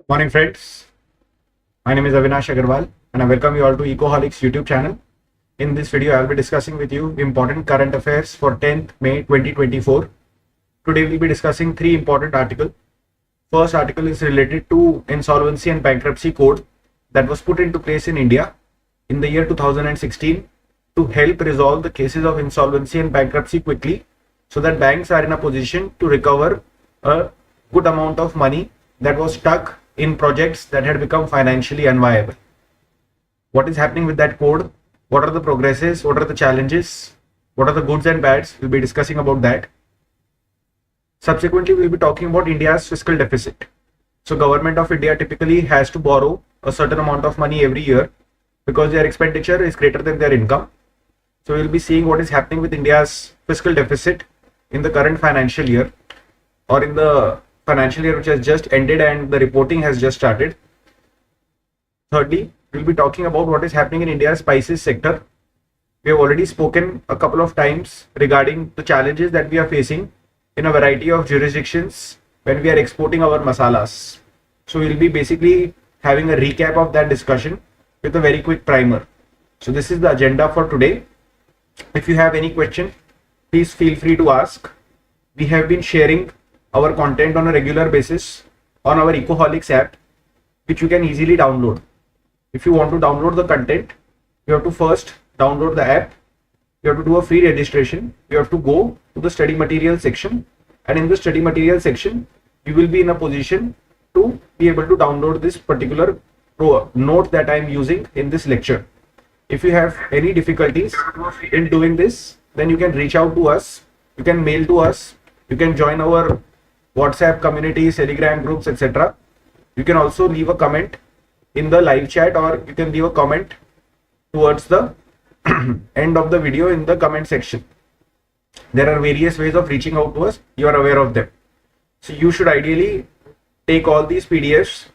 Morning friends, my name is Avinash Agarwal and I welcome you all to Ecoholics YouTube channel. In this video, I will be discussing with you important current affairs for 10th May 2024. Today we will be discussing three important articles. First article is related to Insolvency and Bankruptcy Code that was put into place in India in the year 2016 to help resolve the cases of insolvency and bankruptcy quickly so that banks are in a position to recover a good amount of money that was stuck in projects that had become financially unviable. What is happening with that code? What are the progresses? What are the challenges? What are the goods and bads? We'll be discussing about that. Subsequently, we'll be talking about India's fiscal deficit. So government of India typically has to borrow a certain amount of money every year because their expenditure is greater than their income. So we'll be seeing what is happening with India's fiscal deficit in the current financial year or in the financial year which has just ended and the reporting has just started. Thirdly, we'll be talking about what is happening in India's spices sector. We have already spoken a couple of times regarding the challenges that we are facing in a variety of jurisdictions when we are exporting our masalas. So we'll be basically having a recap of that discussion with a very quick primer. So this is the agenda for today. If you have any question, please feel free to ask. We have been sharing our content on a regular basis on our Ecoholics app, which you can easily download. If you want to download the content, you have to first download the app. You have to do a free registration. You have to go to the study material section, and in the study material section, you will be in a position to be able to download this particular note that I am using in this lecture. If you have any difficulties in doing this, then you can reach out to us. You can mail to us. You can join our WhatsApp communities, Telegram groups, etc. You can also leave a comment in the live chat, or you can leave a comment towards the end of the video in the comment section. There are various ways of reaching out to us. You are aware of them. So you should ideally take all these PDFs.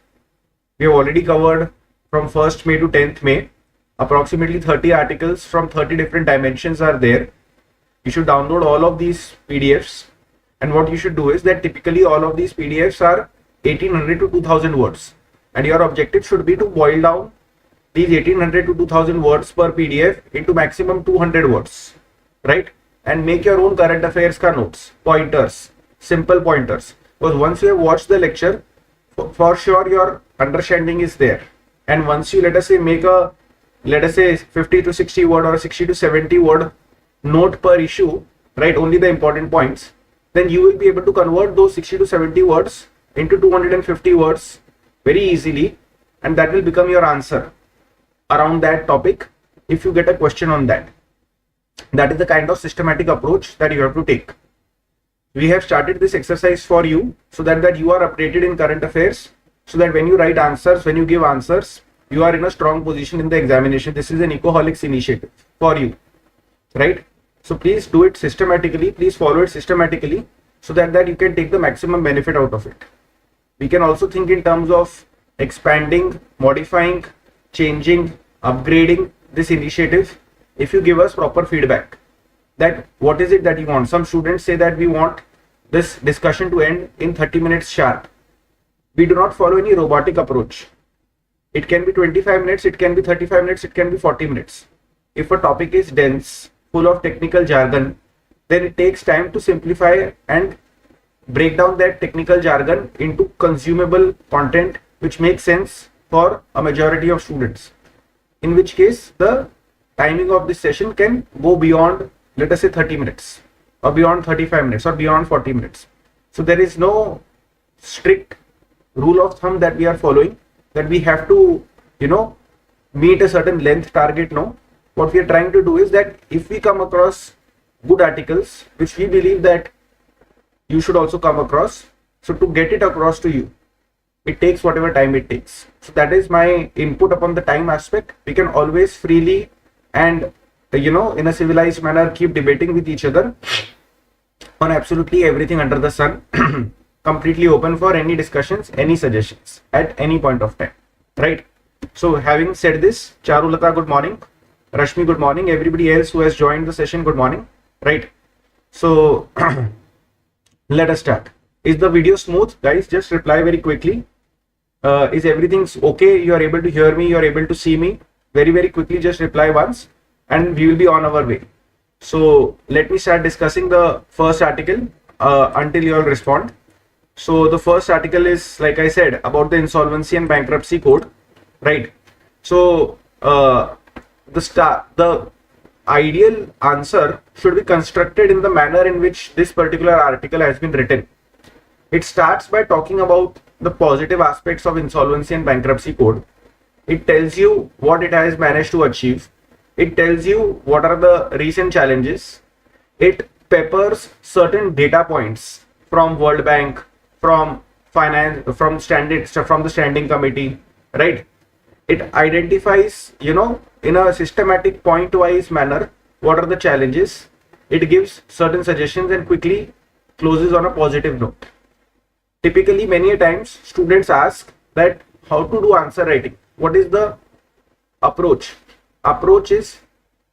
We have already covered from 1st May to 10th May. Approximately 30 articles from 30 different dimensions are there. You should download all of these PDFs. And what you should do is that typically all of these PDFs are 1800 to 2000 words. And your objective should be to boil down these 1800 to 2000 words per PDF into maximum 200 words, right? And make your own current affairs ka notes, pointers, simple pointers. Because once you have watched the lecture, for sure your understanding is there. And once you, let us say 50 to 60 word or 60 to 70 word note per issue, right? Only the important points. Then you will be able to convert those 60 to 70 words into 250 words very easily, and that will become your answer around that topic if you get a question on that. That is the kind of systematic approach that you have to take. We have started this exercise for you so that you are updated in current affairs, so that when you write answers, when you give answers, you are in a strong position in the examination. This is an Ecoholics initiative for you, right? So please do it systematically, please follow it systematically so that you can take the maximum benefit out of it. We can also think in terms of expanding, modifying, changing, upgrading this initiative if you give us proper feedback. That what is it that you want? Some students say that we want this discussion to end in 30 minutes sharp. We do not follow any robotic approach. It can be 25 minutes, it can be 35 minutes, it can be 40 minutes. If a topic is dense, full of technical jargon, then it takes time to simplify and break down that technical jargon into consumable content which makes sense for a majority of students. In which case, the timing of this session can go beyond, let us say, 30 minutes or beyond 35 minutes or beyond 40 minutes. So there is no strict rule of thumb that we are following, that we have to, meet a certain length target. No. What we are trying to do is that if we come across good articles, which we believe that you should also come across, so to get it across to you, it takes whatever time it takes. So that is my input upon the time aspect. We can always freely and, in a civilized manner, keep debating with each other on absolutely everything under the sun. Completely open for any discussions, any suggestions at any point of time, right? So having said this, Charulata, good morning. Rashmi, good morning. Everybody else who has joined the session, good morning. Right. So let us start. Is the video smooth? Guys, just reply very quickly. Is everything's okay? You are able to hear me, you are able to see me? Very, very quickly, just reply once and we will be on our way. So let me start discussing the first article until you all respond. So the first article is, like I said, about the Insolvency and Bankruptcy Code, right? So the ideal answer should be constructed in the manner in which this particular article has been written. It starts by talking about the positive aspects of Insolvency and Bankruptcy Code. It tells you what it has managed to achieve. It tells you what are the recent challenges. It peppers certain data points from World Bank, from finance, from the standing committee, right? It identifies, in a systematic point-wise manner, what are the challenges. It gives certain suggestions and quickly closes on a positive note. Typically, many a times, students ask that how to do answer writing. What is the approach? Approach is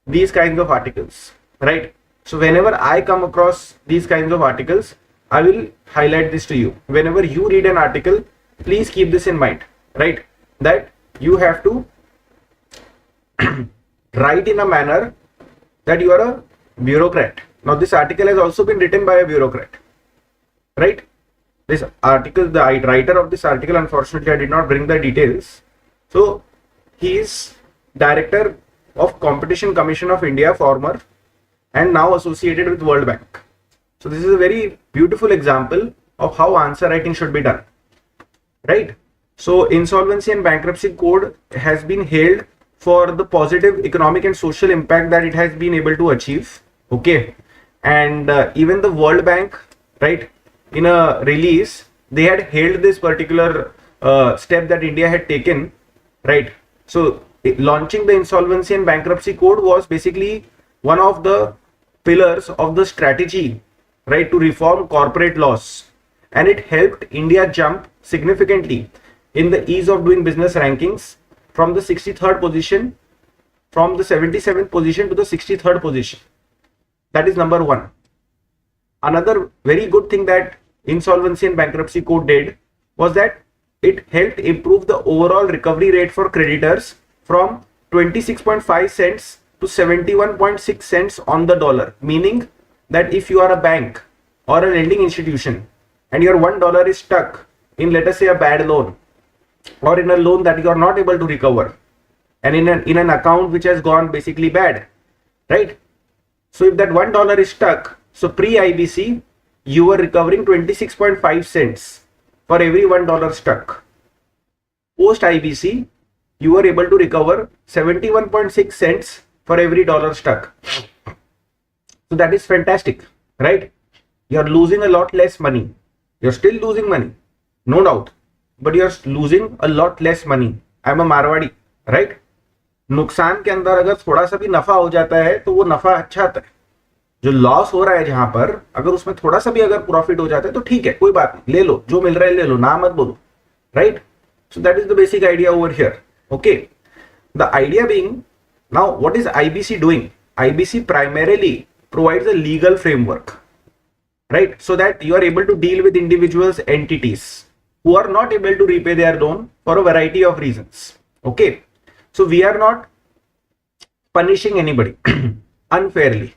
these kinds of articles, right? So whenever I come across these kinds of articles, I will highlight this to you. Whenever you read an article, please keep this in mind, right? That you have to write in a manner that you are a bureaucrat. Now this article has also been written by a bureaucrat, right? This article, the writer of this article, unfortunately I did not bring the details. So he is Director of Competition Commission of India, former, and now associated with World Bank. So this is a very beautiful example of how answer writing should be done, right? So Insolvency and Bankruptcy Code has been hailed for the positive economic and social impact that it has been able to achieve, okay? And even the World Bank, right, in a release, they had hailed this particular step that India had taken, right? So launching the Insolvency and Bankruptcy Code was basically one of the pillars of the strategy, right, to reform corporate laws, and it helped India jump significantly in the ease of doing business rankings from the 63rd position, from the 77th position to the 63rd position. That is number one. Another very good thing that Insolvency and Bankruptcy Code did was that it helped improve the overall recovery rate for creditors from 26.5 cents to 71.6 cents on the dollar, meaning that if you are a bank or a lending institution and your $1 is stuck in, let us say, a bad loan, or in a loan that you are not able to recover, and in an account which has gone basically bad, right? So if that $1 is stuck, so pre-IBC you were recovering 26.5 cents for every $1 stuck. Post IBC you were able to recover 71.6 cents for every dollar stuck. So that is fantastic, right? You are losing a lot less money. You're still losing money, no doubt, but you're losing a lot less money. I'm a Marwari, right? नुकसान के अंदर अगर थोड़ा सा भी नफा हो जाता है तो वो नफा अच्छा आता है. जो लॉस हो रहा है जहां पर, अगर उसमें थोड़ा सा भी अगर प्रॉफिट हो जाता है तो ठीक है, कोई बात नहीं, ले लो, जो मिल रहा है ले लो, ना मत बोलो, right? So that is the basic idea over here. Okay, the idea being, now what is IBC doing? IBC primarily provides a legal framework, right? So that you are able to deal with individuals, entities who are not able to repay their loan for a variety of reasons. Okay, so we are not punishing anybody unfairly.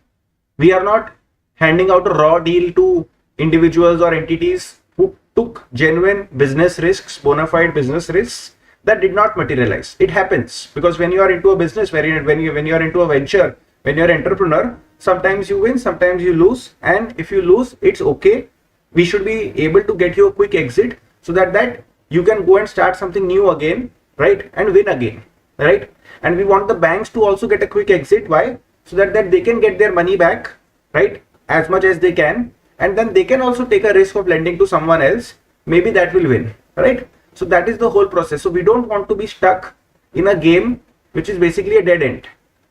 We are not handing out a raw deal to individuals or entities who took genuine business risks, bona fide business risks that did not materialize. It happens because when you are into a business, when you are into a venture, when you are an entrepreneur, sometimes you win, sometimes you lose, and if you lose, it's okay. We should be able to get you a quick exit so that you can go and start something new again, right, and win again, right? And we want the banks to also get a quick exit. Why? So that they can get their money back, right, as much as they can, and then they can also take a risk of lending to someone else. Maybe that will win, right? So that is the whole process. So we don't want to be stuck in a game which is basically a dead end,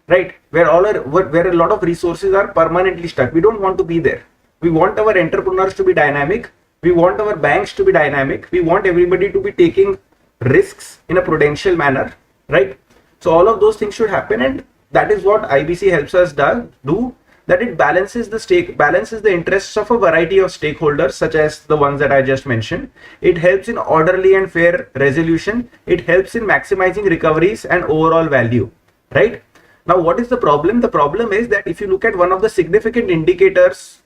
right, where a lot of resources are permanently stuck. We don't want to be there. We want our entrepreneurs to be dynamic. We want our banks to be dynamic. We want everybody to be taking risks in a prudential manner, right? So all of those things should happen, and that is what IBC helps us do. that it balances the interests of a variety of stakeholders, such as the ones that I just mentioned. It helps in orderly and fair resolution. It helps in maximizing recoveries and overall value, right? Now, what is the problem? The problem is that if you look at one of the significant indicators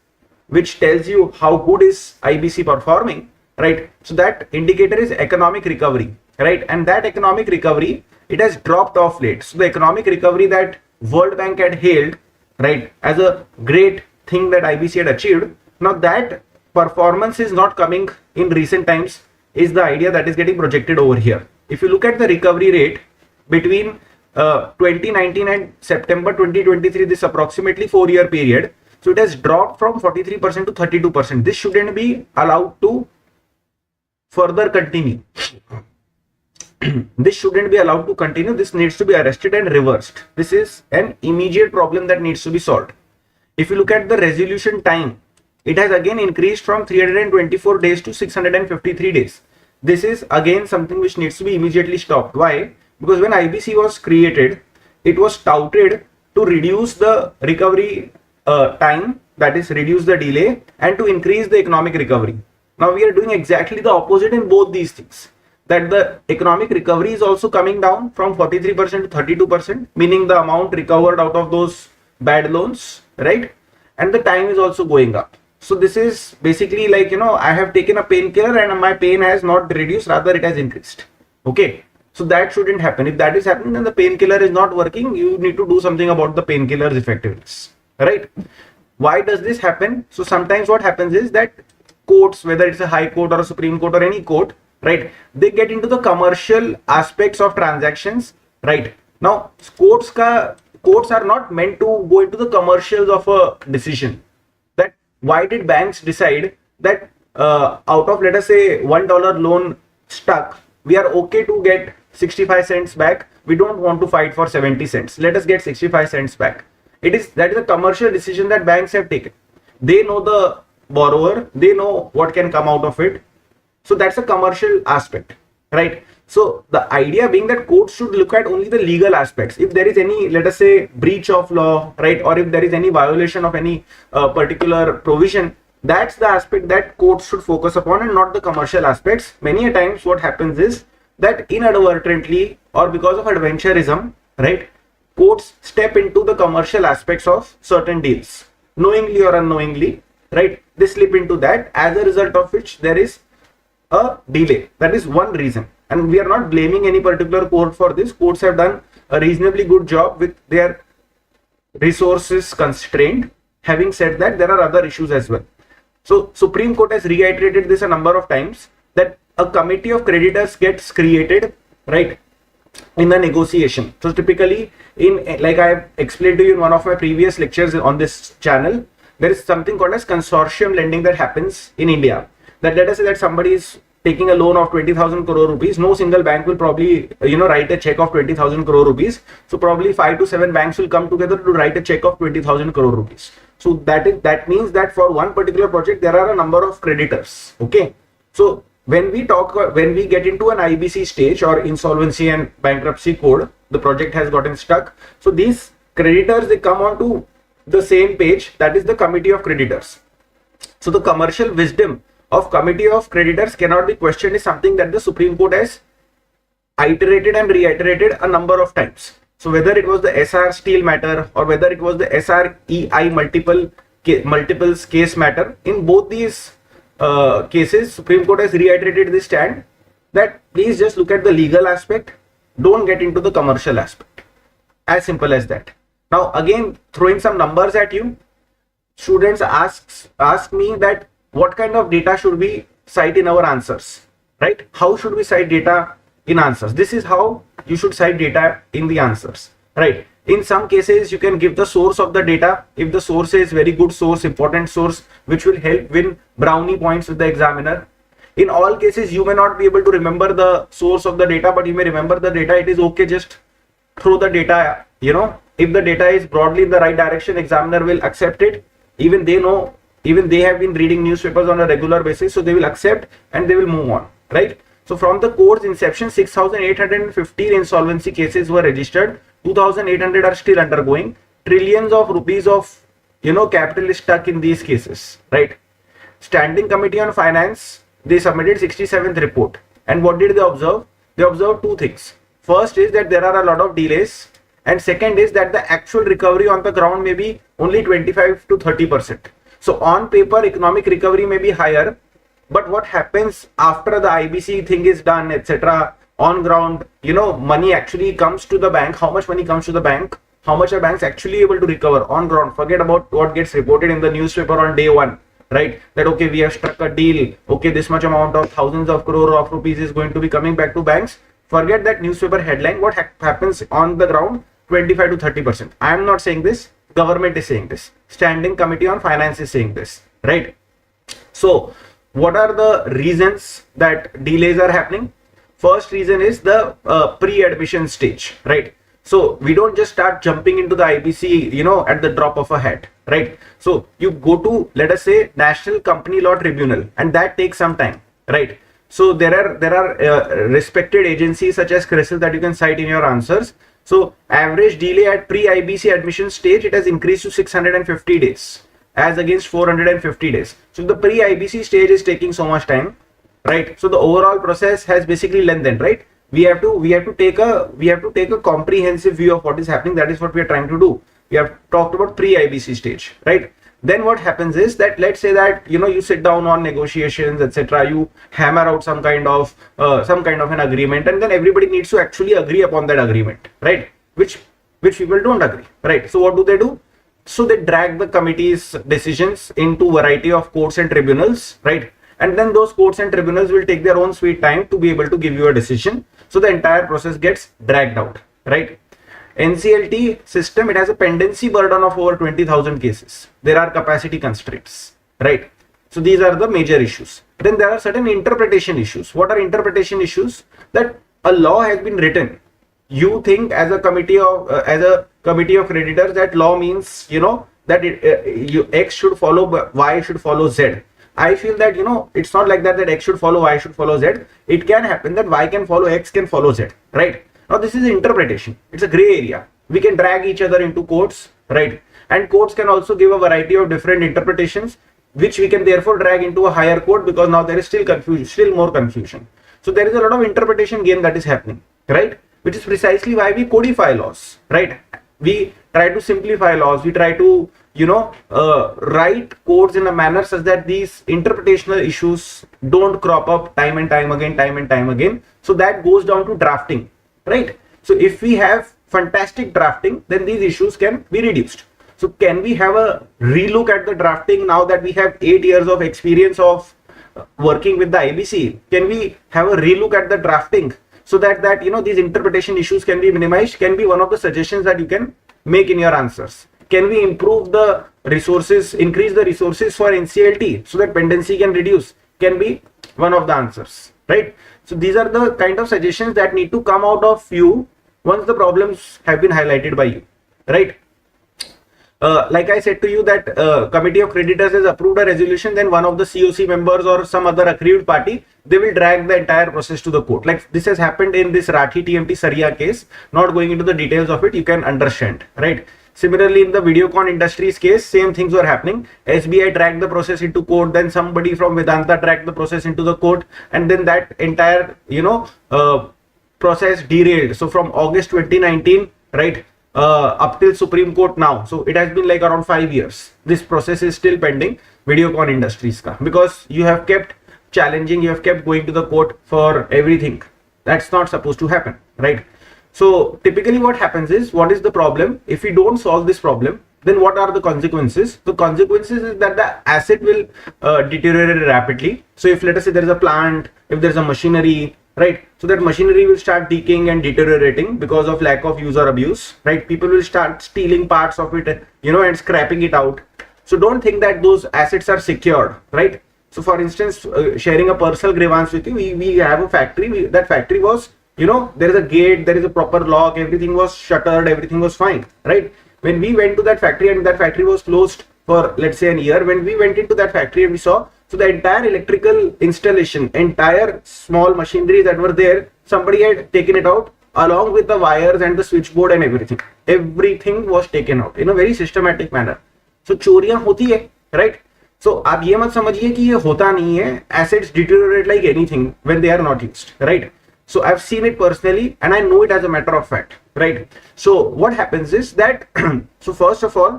which tells you how good is IBC performing, right? So that indicator is economic recovery, right? And that economic recovery, it has dropped off late. So the economic recovery that World Bank had hailed, right, as a great thing that IBC had achieved, now that performance is not coming in recent times, is the idea that is getting projected over here. If you look at the recovery rate between 2019 and September 2023, this approximately 4-year period, so it has dropped from 43% to 32%. This shouldn't be allowed to further continue. This shouldn't be allowed to continue. This needs to be arrested and reversed. This is an immediate problem that needs to be solved. If you look at the resolution time, it has again increased from 324 days to 653 days. This is again something which needs to be immediately stopped. Why? Because when IBC was created, it was touted to reduce the recovery time, that is reduce the delay, and to increase the economic recovery. Now we are doing exactly the opposite in both these things. That the economic recovery is also coming down from 43% to 32%, meaning the amount recovered out of those bad loans, right? And the time is also going up. So this is basically like, I have taken a painkiller and my pain has not reduced, rather it has increased. Okay. So that shouldn't happen. If that is happening, then the painkiller is not working. You need to do something about the painkiller's effectiveness, right? Why does this happen? So sometimes what happens is that courts, whether it's a high court or a Supreme Court or any court, right, they get into the commercial aspects of transactions, right? Now, courts are not meant to go into the commercials of a decision. That why did banks decide that out of, let us say, $1 loan stuck, we are okay to get 65 cents back. We don't want to fight for 70 cents. Let us get 65 cents back. That is a commercial decision that banks have taken. They know the borrower, they know what can come out of it. So that's a commercial aspect, right? So the idea being that courts should look at only the legal aspects. If there is any, let us say, breach of law, right, or if there is any violation of any particular provision, that's the aspect that courts should focus upon and not the commercial aspects. Many a times what happens is that inadvertently or because of adventurism, right, courts step into the commercial aspects of certain deals, knowingly or unknowingly, right? They slip into that, as a result of which there is a delay. That is one reason, and we are not blaming any particular court for this. Courts have done a reasonably good job with their resources constrained. Having said that, there are other issues as well. So Supreme Court has reiterated this a number of times, that a committee of creditors gets created, right, in a negotiation. So typically, like I have explained to you in one of my previous lectures on this channel, there is something called as consortium lending that happens in India. That let us say that somebody is taking a loan of 20,000 crore rupees. No single bank will probably write a check of 20,000 crore rupees. So probably 5 to 7 banks will come together to write a check of 20,000 crore rupees. So that means that for one particular project there are a number of creditors. Okay. So when we get into an IBC stage or insolvency and bankruptcy code, the project has gotten stuck. So these creditors, they come onto the same page, that is the committee of creditors. So the commercial wisdom of committee of creditors cannot be questioned, is something that the Supreme Court has iterated and reiterated a number of times. So whether it was the SR Steel matter or whether it was the SREI multiples case matter, in both these cases, Supreme Court has reiterated this stand that please just look at the legal aspect, don't get into the commercial aspect. As simple as that. Now again, throwing some numbers at you, students ask me that what kind of data should we cite in our answers, right? How should we cite data in answers? This is how you should cite data in the answers, right? In some cases, you can give the source of the data. If the source is very good source, important source, which will help win brownie points with the examiner. In all cases, you may not be able to remember the source of the data, but you may remember the data. It is okay, just throw the data, if the data is broadly in the right direction, examiner will accept it. Even they have been reading newspapers on a regular basis, so they will accept and they will move on, right? So from the court's inception, 6,815 insolvency cases were registered, 2,800 are still undergoing, trillions of rupees of capital is stuck in these cases, right? Standing Committee on Finance, they submitted 67th report. And what did they observe? They observed two things. First is that there are a lot of delays. And second is that the actual recovery on the ground may be only 25 to 30%. So on paper, economic recovery may be higher. But what happens after the IBC thing is done, etc., on ground, money actually comes to the bank. How much money comes to the bank? How much are banks actually able to recover on ground? Forget about what gets reported in the newspaper on day one, right? That, okay, we have struck a deal. Okay, this much amount of thousands of crore of rupees is going to be coming back to banks. Forget that newspaper headline. What happens on the ground? 25 to 30%. I am not saying this. Government is saying this. Standing Committee on Finance is saying this, right? So, what are the reasons that delays are happening? First reason is the pre-admission stage, right? So we don't just start jumping into the IBC, at the drop of a hat, right? So you go to, let us say, National Company Law Tribunal, and that takes some time, right? So there are respected agencies such as CRISIL that you can cite in your answers. So average delay at pre-IBC admission stage, it has increased to 650 days as against 450 days. So the pre-IBC stage is taking so much time, right? So the overall process has basically lengthened, right? We have to take a comprehensive view of what is happening. That is what we are trying to do. We have talked about pre-IBC stage, right? Then what happens is that, let's say that you sit down on negotiations, etc. You hammer out some kind of an agreement, and then everybody needs to actually agree upon that agreement, right? Which people don't agree, right? So what do? So they drag the committee's decisions into variety of courts and tribunals, right? And then those courts and tribunals will take their own sweet time to be able to give you a decision. So the entire process gets dragged out, right? NCLT system, it has a pendency burden of over 20,000 cases. There are capacity constraints, right? So these are the major issues. Then there are certain interpretation issues. What are interpretation issues? That a law has been written. You think as a committee of creditors that law means that X should follow Y should follow Z. I feel that it's not like that X should follow Y should follow Z. It can happen that Y can follow X can follow Z, right? Now this is interpretation. It's a gray area. We can drag each other into courts, right? And courts can also give a variety of different interpretations, which we can therefore drag into a higher court, because now there is still more confusion. So there is a lot of interpretation game that is happening, right? Which is precisely why we codify laws, right? We try to simplify laws. We try to write codes in a manner such that these interpretational issues don't crop up time and time again. So that goes down to drafting, right? So if we have fantastic drafting, then these issues can be reduced. So can we have a relook at the drafting now that we have 8 years of experience of working with the IBC? Can we have a relook at the drafting so that these interpretation issues can be minimized? Can be one of the suggestions that you can make in your answers. Can we improve the resources, increase the resources for NCLT so that pendency can reduce? Can be one of the answers, right? So these are the kind of suggestions that need to come out of you once the problems have been highlighted by you, right? Like I said to you that committee of creditors has approved a resolution, then one of the COC members or some other aggrieved party, they will drag the entire process to the court. Like this has happened in this Rathi TMT Saria case. Not going into the details of it, you can understand, right? Similarly, in the Videocon Industries case, same things were happening. SBI dragged the process into court, then somebody from Vedanta dragged the process into the court, and then that entire process derailed. So from August 2019, right, up till Supreme Court now, so it has been like around 5 years. This process is still pending, Videocon Industries ka, because you have kept challenging, you have kept going to the court for everything. That's not supposed to happen, right? So typically what happens is, what is the problem? If we don't solve this problem, then what are the consequences? The consequences is that the asset will deteriorate rapidly. So if, let us say, there is a plant, if there is a machinery, right, so that machinery will start decaying and deteriorating because of lack of user abuse, right? People will start stealing parts of it, and scrapping it out. So don't think that those assets are secured, right? So for instance, sharing a personal grievance with you, we have a factory, that factory was, there is a gate, there is a proper lock, everything was shuttered, everything was fine, right? When we went to that factory and that factory was closed for, let's say, a year, when we went into that factory and we saw, so the entire electrical installation, entire small machinery that were there, somebody had taken it out along with the wires and the switchboard and everything. Everything was taken out in a very systematic manner. सो चोरियां होती है, right? सो आप ये मत समझिए कि ये होता नहीं है. Assets deteriorate like anything when they are not used, right? So I've seen it personally and I know it as a matter of fact, right? So what happens is that so first of all,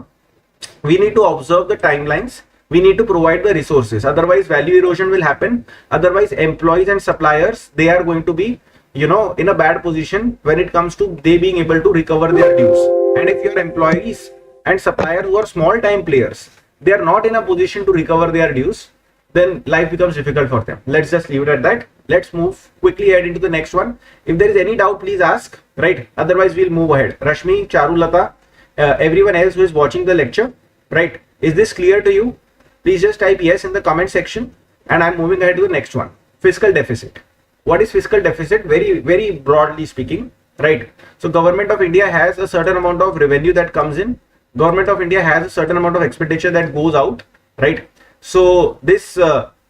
we need to observe the timelines, we need to provide the resources, otherwise value erosion will happen. Otherwise employees and suppliers, they are going to be, you know, in a bad position when it comes to they being able to recover their dues. And if your employees and suppliers who are small time players, they are not in a position to recover their dues, then life becomes difficult for them. Let's just leave it at that. Let's move quickly ahead into the next one. If there is any doubt, please ask, right? Otherwise we'll move ahead. Rashmi, Charulata, everyone else who is watching the lecture, right? Is this clear to you? Please just type yes in the comment section, and I'm moving ahead to the next one. Fiscal deficit. What is fiscal deficit? Very broadly speaking, right? So government of India has a certain amount of revenue that comes in. Government of India has a certain amount of expenditure that goes out, right? So this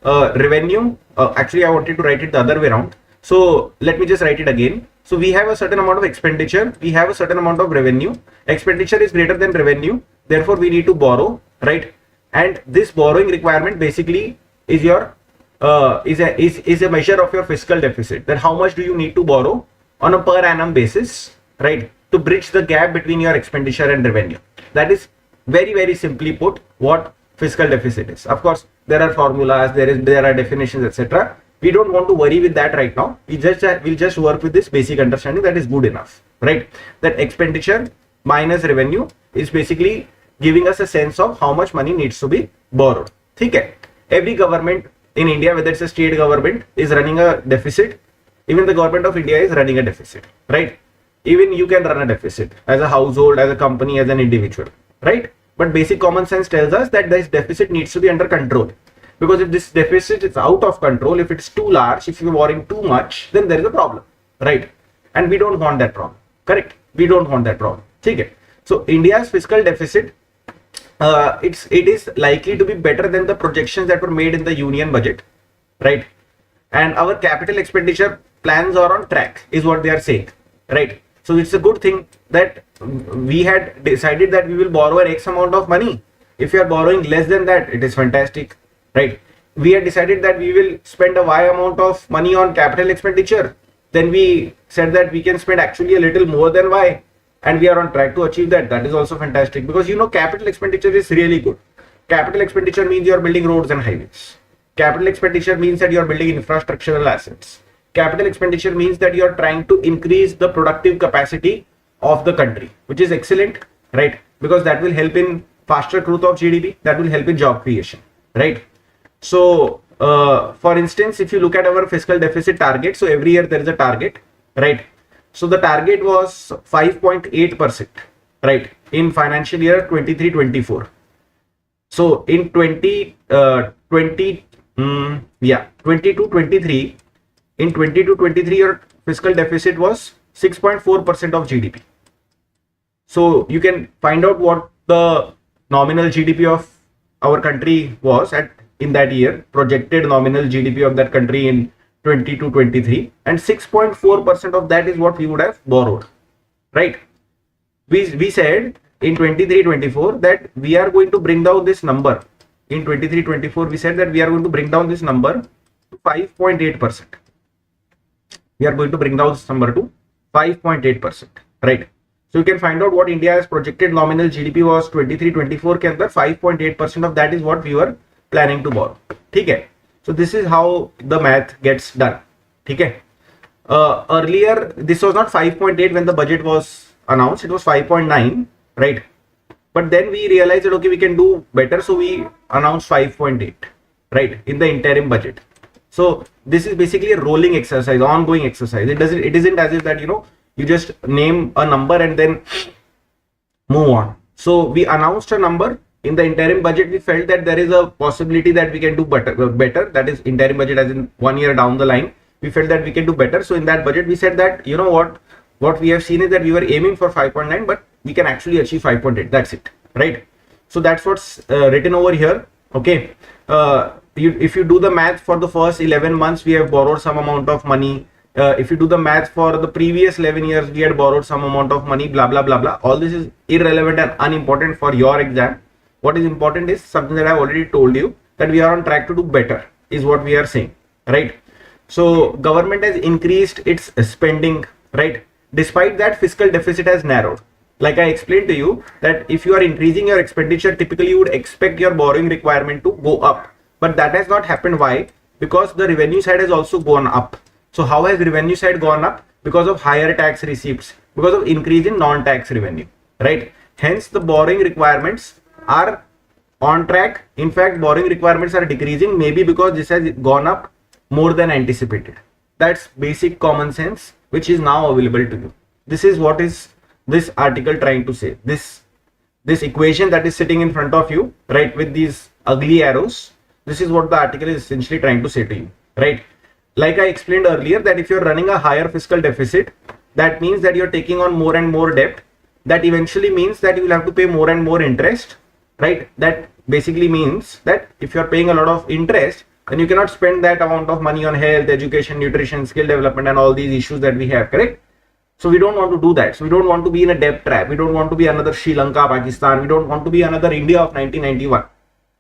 revenue, actually I wanted to write it the other way around. So let me just write it again. So we have a certain amount of expenditure, we have a certain amount of revenue. Expenditure is greater than revenue, therefore we need to borrow, right? And this borrowing requirement basically is your is a measure of your fiscal deficit. That how much do you need to borrow on a per annum basis, right, to bridge the gap between your expenditure and revenue. That is very simply put what fiscal deficit is. Of course there are formulas, there are definitions, etc. We don't want to worry with that right now. We'll just work with this basic understanding. That is good enough, right? That expenditure minus revenue is basically giving us a sense of how much money needs to be borrowed. Okay? Every government in India, whether it's a state government, is running a deficit. Even the government of India is running a deficit, right? Even you can run a deficit as a household, as a company, as an individual, right? But basic common sense tells us that this deficit needs to be under control. Because if this deficit is out of control, if it's too large, if you're borrowing too much, then there is a problem, right? And we don't want that problem, correct? We don't want that problem. Okay? So India's fiscal deficit, it is likely to be better than the projections that were made in the union budget, right? And our capital expenditure plans are on track, is what they are saying, right? So it's a good thing that we had decided that we will borrow an X amount of money. If you are borrowing less than that, it is fantastic, right? We had decided that we will spend a Y amount of money on capital expenditure. Then we said that we can spend actually a little more than Y, and we are on track to achieve that. That is also fantastic, because you know capital expenditure is really good. Capital expenditure means you are building roads and highways. Capital expenditure means that you are building infrastructural assets. Capital expenditure means that you are trying to increase the productive capacity of the country, which is excellent, right? Because that will help in faster growth of GDP, that will help in job creation, right? So for instance, if you look at our fiscal deficit target, so every year there is a target, right? So the target was 5.8%, right, in financial year 23-24. So in 22-23, in 22-23, your fiscal deficit was 6.4% of GDP. So you can find out what the nominal GDP of our country was at in that year, projected nominal GDP of that country in 22-23, and 6.4% of that is what we would have borrowed, right? We said in 23-24 that we are going to bring down this number. In 23-24, we said that we are going to bring down this number to 5.8%. We are going to bring down this number to 5.8%, right? So you can find out what India's projected nominal GDP was 23-24 के अंदर 5.8% of that is what we were planning to borrow. ठीक है? So this is how the math gets done. ठीक है? Earlier this was not 5.8 when the budget was announced. It was 5.9, right? But then we realized that okay, we can do better, so we announced 5.8, right, in the interim budget. So this is basically a rolling exercise, ongoing exercise. It isn't as if that you just name a number and then move on. So we announced a number in the interim budget. We felt that there is a possibility that we can do better. That is interim budget, as in 1 year down the line. We felt that we can do better. So in that budget, we said that what we have seen is that we were aiming for 5.9, but we can actually achieve 5.8. That's it, right? So that's what's written over here. Okay. If you do the math for the first 11 months, we have borrowed some amount of money. If you do the math for the previous 11 years, we had borrowed some amount of money, blah, blah, blah, blah. All this is irrelevant and unimportant for your exam. what is important is something that I've already told you, that we are on track to do better is what we are saying, right? So government has increased its spending, right? Despite that, fiscal deficit has narrowed. Like I explained to you that if you are increasing your expenditure, typically you would expect your borrowing requirement to go up, but that has not happened. Why? Because the revenue side has also gone up. So how has revenue side gone up? Because of higher tax receipts, because of increase in non-tax revenue, right? Hence the borrowing requirements are on track. In fact, borrowing requirements are decreasing, maybe because this has gone up more than anticipated. That's basic common sense, which is now available to you. This is what is this article trying to say. This equation that is sitting in front of you, right, with these ugly arrows, this is what the article is essentially trying to say to you, right? Like I explained earlier, that if you're running a higher fiscal deficit, that means that you're taking on more and more debt. That eventually means that you will have to pay more and more interest, right? That basically means that if you're paying a lot of interest, then you cannot spend that amount of money on health, education, nutrition, skill development, and all these issues that we have, correct? So we don't want to do that. So we don't want to be in a debt trap. We don't want to be another Sri Lanka, Pakistan. We don't want to be another India of 1991,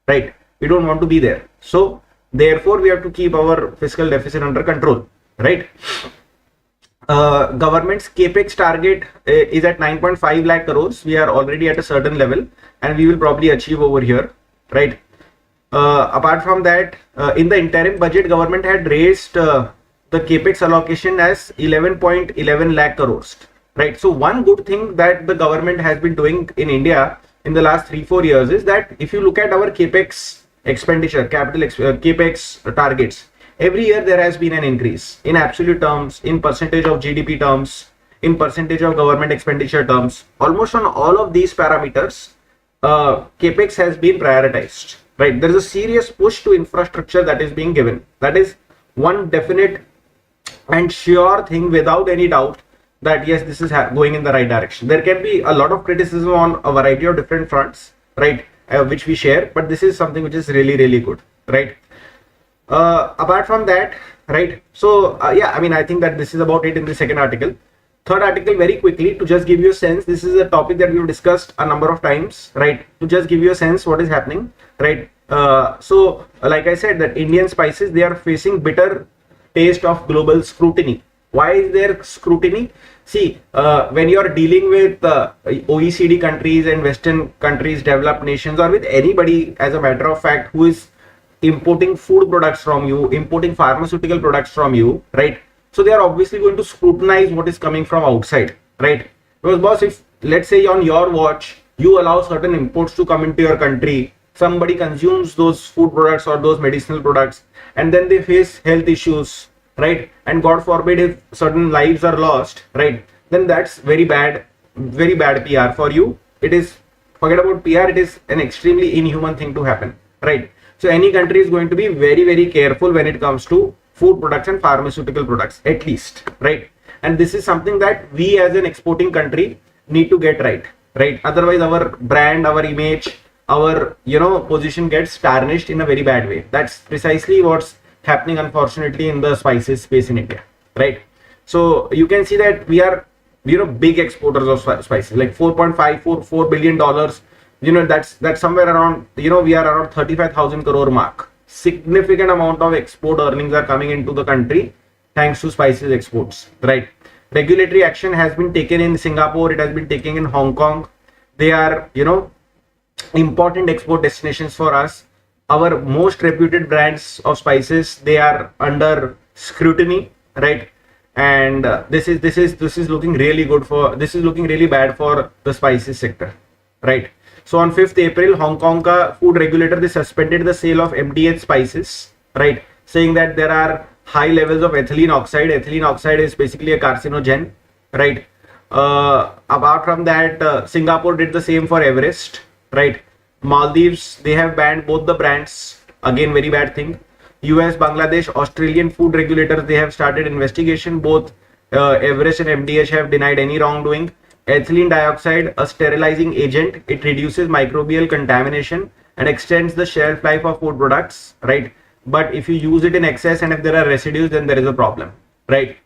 right? We don't want to be there. So therefore, we have to keep our fiscal deficit under control, right? Government's capex target is at 9.5 lakh crores. We are already at a certain level, and we will probably achieve over here, right? Apart from that, in the interim budget, government had raised the capex allocation as 11.11 lakh crores, right? So one good thing that the government has been doing in India in the last 3-4 years is that if you look at our capex expenditure, capex targets, every year there has been an increase in absolute terms, in percentage of GDP terms, in percentage of government expenditure terms. Almost on all of these parameters, capex has been prioritized, right? There is a serious push to infrastructure that is being given. That is one definite and sure thing, without any doubt, that yes, this is going in the right direction. There can be a lot of criticism on a variety of different fronts, right, which we share, but this is something which is really, really good, right? Apart from that, right, so yeah, I mean, I think that this is about it in the second article. Third article, very quickly, to just give you a sense, this is a topic that we've discussed a number of times, right, to just give you a sense what is happening, right? So like I said, that Indian spices, they are facing bitter taste of global scrutiny. Why is there scrutiny? See, when you are dealing with OECD countries and Western countries, developed nations, or with anybody, as a matter of fact, who is importing food products from you, importing pharmaceutical products from you, right? So they are obviously going to scrutinize what is coming from outside, right? Because boss, if let's say on your watch, you allow certain imports to come into your country, somebody consumes those food products or those medicinal products, and then they face health issues, right? And God forbid if certain lives are lost, right? Then that's very bad PR for you. It is, forget about PR, it is an extremely inhuman thing to happen, right? So any country is going to be very, very careful when it comes to food products and pharmaceutical products, at least, right? And this is something that we as an exporting country need to get right, right? Otherwise our brand, our image, our, you know, position gets tarnished in a very bad way. That's precisely what's happening, unfortunately, in the spices space in India, right? So you can see that we are, you know, big exporters of spices, like $4.54 billion. You know, that's somewhere around, you know, we are around 35,000 crore mark. Significant amount of export earnings are coming into the country thanks to spices exports, right? Regulatory action has been taken in Singapore, it has been taken in Hong Kong. They are, you know, important export destinations for us. Our most reputed brands of spices, they are under scrutiny, right? And this is looking really good for, this is looking really bad for the spices sector, right? So on 5th April, Hong Kong food regulator, they suspended the sale of MDH spices, right? Saying that there are high levels of ethylene oxide. Ethylene oxide is basically a carcinogen, right? Apart from that, Singapore did the same for Everest, right? Maldives, they have banned both the brands. Again, very bad thing. US, Bangladesh, Australian food regulators, they have started investigation. Both Everest and MDH have denied any wrongdoing. Ethylene dioxide, a sterilizing agent, it reduces microbial contamination and extends the shelf life of food products, right? But if you use it in excess and if there are residues, then there is a problem, right?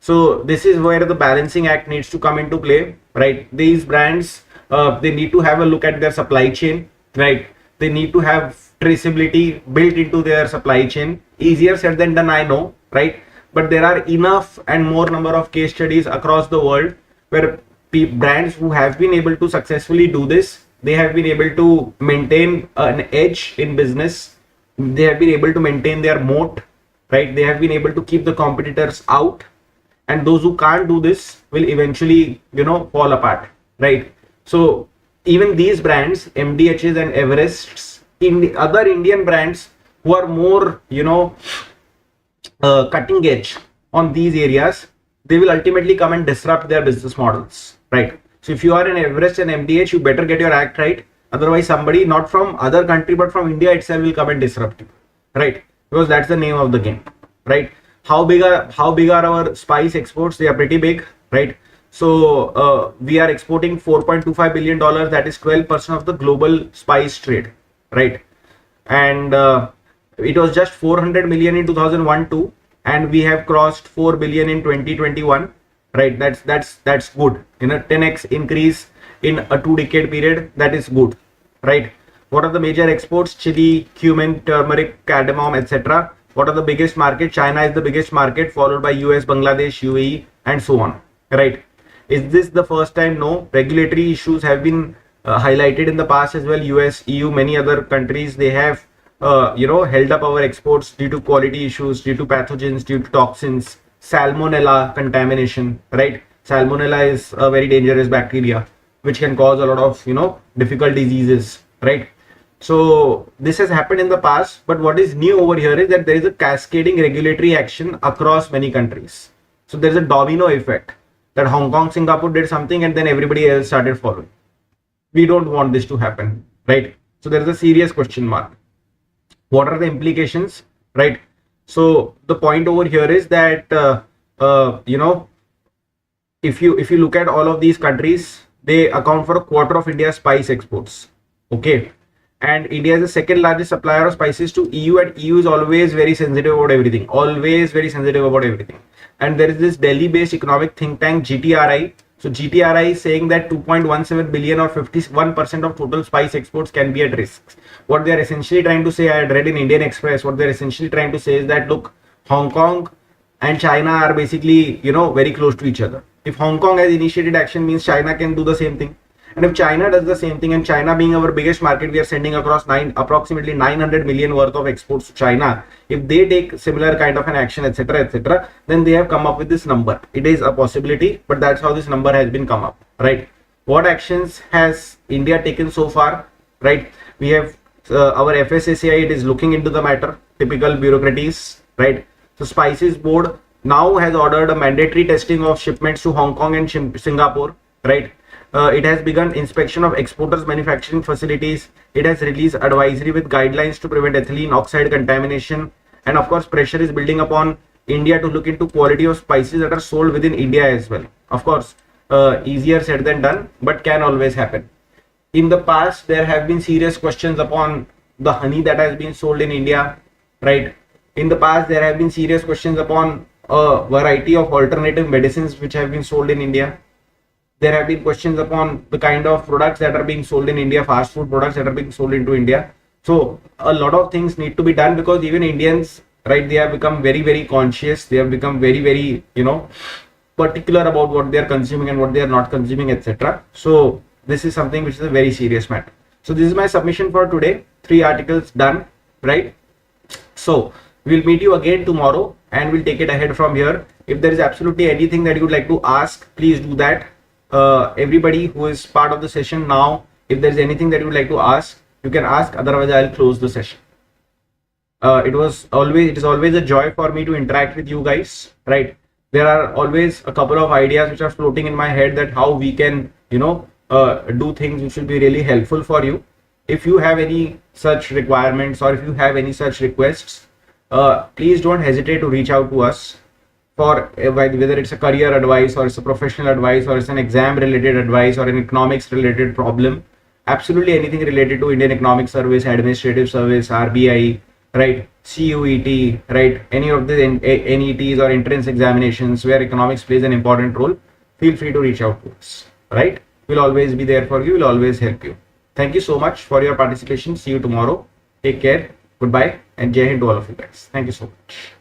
So this is where the balancing act needs to come into play, right? These brands, they need to have a look at their supply chain. right? They need to have traceability built into their supply chain. Easier said than done, I know, right? But there are enough and more number of case studies across the world where brands who have been able to successfully do this, they have been able to maintain an edge in business. They have been able to maintain their moat, right? They have been able to keep the competitors out, and those who can't do this will eventually, fall apart, right? So even these brands, MDHs and Everests, in the other Indian brands who are more, cutting edge on these areas, they will ultimately come and disrupt their business models, right? So if you are an Everest and MDH, you better get your act right. Otherwise, somebody not from other country but from India itself will come and disrupt you, right? Because that's the name of the game, right? How big are our spice exports? They are pretty big, right? So we are exporting $4.25 billion. That is 12% of the global spice trade, right? And it was just 400 million in 2001-2, and we have crossed 4 billion in 2021, right? That's good. 10x increase in a 2-decade period. That is good, right? What are the major exports? Chili, cumin, turmeric, cardamom, etc. What are the biggest market? China is the biggest market, followed by US, Bangladesh, UAE, and so on, right? Is this the first time? No. Regulatory issues have been highlighted in the past as well. US, EU, many other countries, they have held up our exports due to quality issues, due to pathogens, due to toxins, salmonella contamination, right? Salmonella is a very dangerous bacteria which can cause a lot of difficult diseases, right? So this has happened in the past, but what is new over here is that there is a cascading regulatory action across many countries. So there is a domino effect that Hong Kong, Singapore did something and then everybody else started following. We don't want this to happen, right? So there is a serious question mark. What are the implications, right? So the point over here is that if you look at all of these countries, they account for a quarter of India's spice exports, okay? And India is the second largest supplier of spices to EU, and EU is always very sensitive about everything, and there is this Delhi based economic think tank GTRI. So GTRI is saying that 2.17 billion or 51% of total spice exports can be at risk. What they are essentially trying to say, I had read in Indian Express, what they're essentially trying to say is that, look, Hong Kong and China are basically, very close to each other. If Hong Kong has initiated action, means China can do the same thing. And if China does the same thing, and China being our biggest market, we are sending across approximately 900 million worth of exports to China. If they take similar kind of an action, etc., then they have come up with this number. It is a possibility, but that's how this number has been come up, right? What actions has India taken so far, right? We have our FSSAI, it is looking into the matter, typical bureaucracies, right? So Spices Board now has ordered a mandatory testing of shipments to Hong Kong and Singapore, right? It has begun inspection of exporters' manufacturing facilities. It has released advisory with guidelines to prevent ethylene oxide contamination. And of course, pressure is building upon India to look into quality of spices that are sold within India as well. Of course, easier said than done, but can always happen. In the past, there have been serious questions upon the honey that has been sold in India, right? In the past, there have been serious questions upon a variety of alternative medicines which have been sold in India. There have been questions upon the kind of products that are being sold in India, fast food products that are being sold into India. So a lot of things need to be done, because even Indians, right, they have become very, very conscious. They have become very, very, particular about what they are consuming and what they are not consuming, etc. So this is something which is a very serious matter. So this is my submission for today. 3 articles done, right? So we'll meet you again tomorrow and we'll take it ahead from here. If there is absolutely anything that you would like to ask, please do that. Everybody who is part of the session now, if there's anything that you would like to ask, you can ask, otherwise I'll close the session. It is always a joy for me to interact with you guys, right? There are always a couple of ideas which are floating in my head that how we can, do things which will be really helpful for you. If you have any such requirements or if you have any such requests, please don't hesitate to reach out to us for whether it's a career advice or it's a professional advice or it's an exam related advice or an economics related problem. Absolutely anything related to Indian Economic Service, Administrative Service, RBI, right, CUET, right, any of the NETs or entrance examinations where economics plays an important role, feel free to reach out to us, right? We'll always be there for you, we'll always help you. Thank you so much for your participation. See you tomorrow. Take care. Goodbye and Jai Hind to all of you guys. Thank you so much.